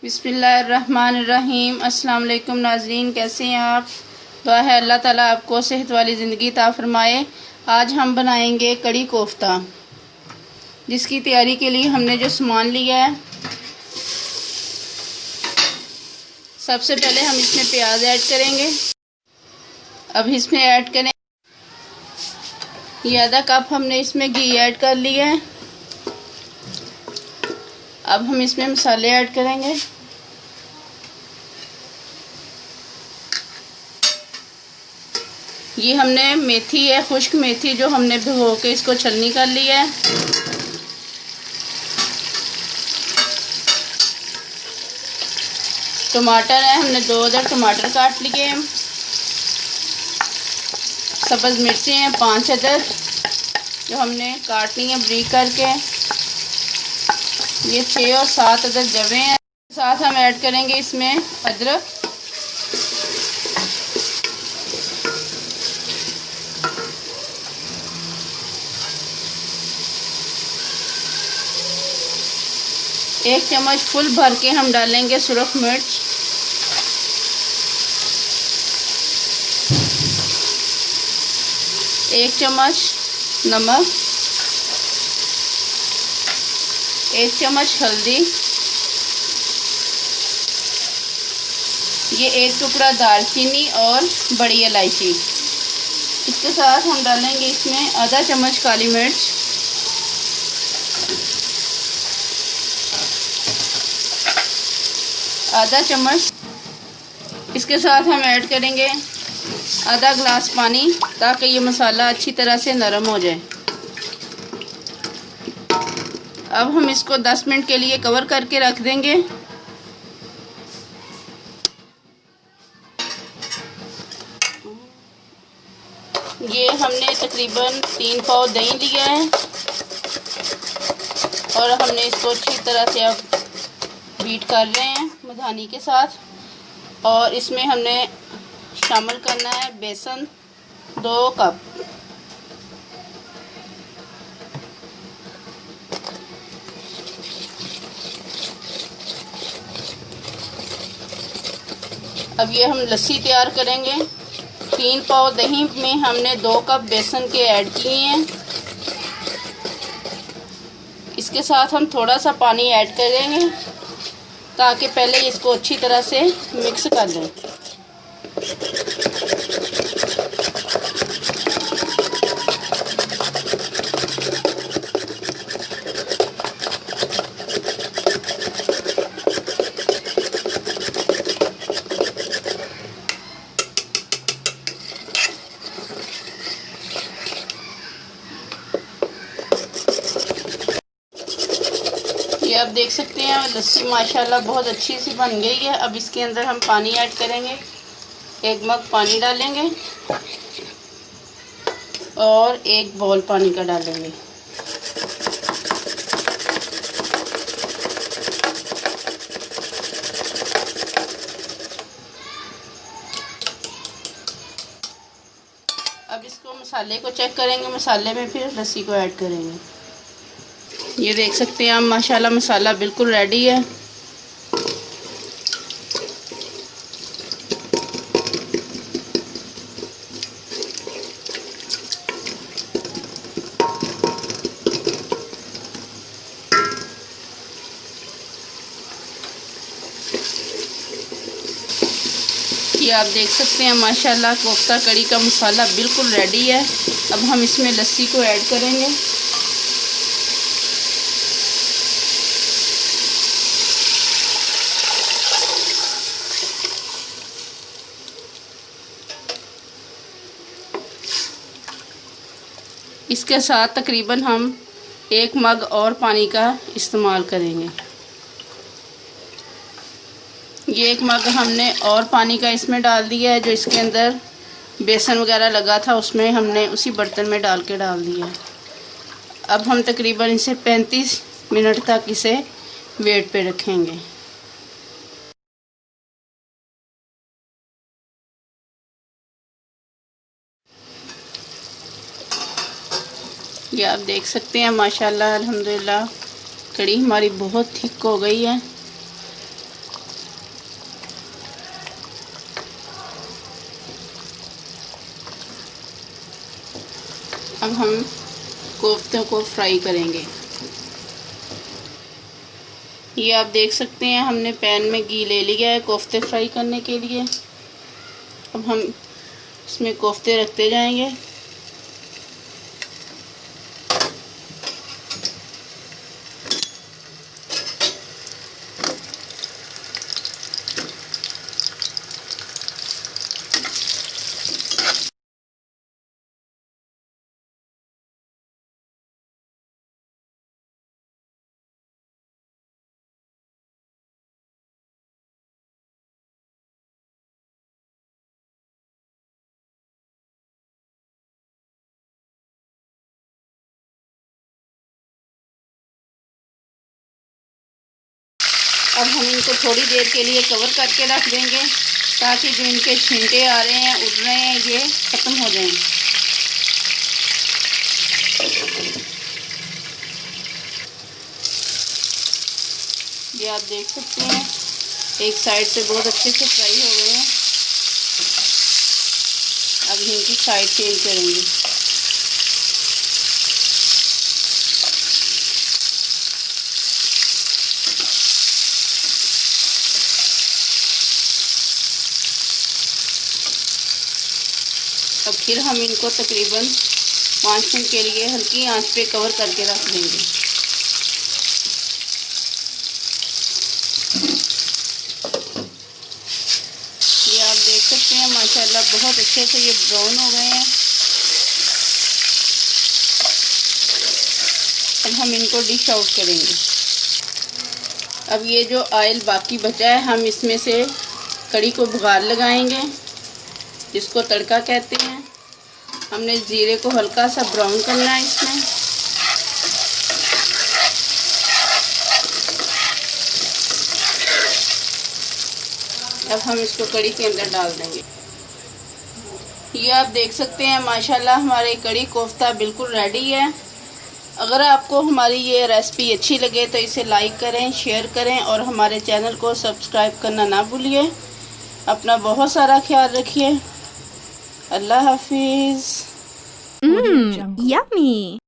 बिस्मिल्लाहिर्रहमानिर्रहीम। अस्सलाम वालेकुम नाज़रीन, कैसे हैं आप? दुआ है अल्लाह ताला आपको सेहत वाली ज़िंदगी अता फ़रमाए। आज हम बनाएंगे कड़ी कोफ्ता, जिसकी तैयारी के लिए हमने जो सामान लिया है, सबसे पहले हम इसमें प्याज ऐड करेंगे। अब इसमें ऐड करें, ये आधा कप हमने इसमें घी ऐड कर लिया है। अब हम इसमें मसाले ऐड करेंगे। ये हमने मेथी है, खुश्क मेथी, जो हमने भिगो के इसको छलनी कर लिया है। टमाटर है, हमने 2 अदर टमाटर काट लिए हैं। सब्ज़ मिर्चें हैं 5 अदर, जो हमने काटनी है ब्रीक करके। ये 6 और 7 अदर जवे हैं। साथ हम ऐड करेंगे इसमें अदरक, एक चम्मच फुल भर के हम डालेंगे सुरख मिर्च, एक चम्मच नमक, एक चम्मच हल्दी, ये एक टुकड़ा दालचीनी और बड़ी इलायची। इसके साथ हम डालेंगे इसमें आधा चम्मच काली मिर्च, आधा चम्मच। इसके साथ हम ऐड करेंगे आधा गिलास पानी, ताकि ये मसाला अच्छी तरह से नरम हो जाए। अब हम इसको 10 मिनट के लिए कवर करके रख देंगे। ये हमने तकरीबन 3 पाव दही लिया है और हमने इसको अच्छी तरह से अब बीट कर रहे हैं मधानी के साथ। और इसमें हमने शामिल करना है बेसन 2 कप। अब ये हम लस्सी तैयार करेंगे। 3 पाव दही में हमने 2 कप बेसन के ऐड किए हैं। इसके साथ हम थोड़ा सा पानी ऐड करेंगे, ताकि पहले इसको अच्छी तरह से मिक्स कर दें। ये आप देख सकते हैं लस्सी माशाल्लाह बहुत अच्छी सी बन गई है। अब इसके अंदर हम पानी ऐड करेंगे, 1 मग पानी डालेंगे और 1 बाउल पानी का डालेंगे। अब इसको मसाले को चेक करेंगे, मसाले में फिर लस्सी को ऐड करेंगे। ये देख सकते हैं आप माशाल्लाह मसाला बिल्कुल रेडी है। ये आप देख सकते हैं माशाल्लाह कोफ्ता कड़ी का मसाला बिल्कुल रेडी है। अब हम इसमें लस्सी को ऐड करेंगे। इसके साथ तकरीबन हम 1 मग और पानी का इस्तेमाल करेंगे। ये 1 मग हमने और पानी का इसमें डाल दिया है, जो इसके अंदर बेसन वगैरह लगा था उसमें हमने उसी बर्तन में डाल दिया है। अब हम तकरीबन इसे 35 मिनट तक इसे वेट पे रखेंगे। ये आप देख सकते हैं माशाल्लाह अल्हम्दुलिल्लाह कड़ी हमारी बहुत थिक हो गई है। अब हम कोफ्तों को फ्राई करेंगे। ये आप देख सकते हैं हमने पैन में घी ले लिया है कोफ्ते फ्राई करने के लिए। अब हम इसमें कोफ्ते रखते जाएंगे। अब हम इनको थोड़ी देर के लिए कवर करके रख देंगे ताकि जो इनके छींटे आ रहे हैं, उड़ रहे हैं, ये ख़त्म हो जाएं। ये आप देख सकते हैं एक साइड से बहुत अच्छे से फ्राई हो गए हैं। अब इनकी साइड चेंज करेंगे। अब फिर हम इनको तकरीबन 5 मिनट के लिए हल्की आंच पे कवर करके रख देंगे। ये आप देख सकते हैं माशाल्लाह बहुत अच्छे से ये ब्राउन हो गए हैं। अब हम इनको डिश आउट करेंगे। अब ये जो ऑयल बाकी बचा है हम इसमें से कड़ी को बुगार लगाएंगे, जिसको तड़का कहते हैं। हमने जीरे को हल्का सा ब्राउन करना है इसमें। अब हम इसको कड़ी के अंदर डाल देंगे। ये आप देख सकते हैं माशाल्लाह हमारी कड़ी कोफ्ता बिल्कुल रेडी है। अगर आपको हमारी ये रेसिपी अच्छी लगे तो इसे लाइक करें, शेयर करें और हमारे चैनल को सब्सक्राइब करना ना भूलिए। अपना बहुत सारा ख्याल रखिए। अल्लाह हाफिज़। Yummy.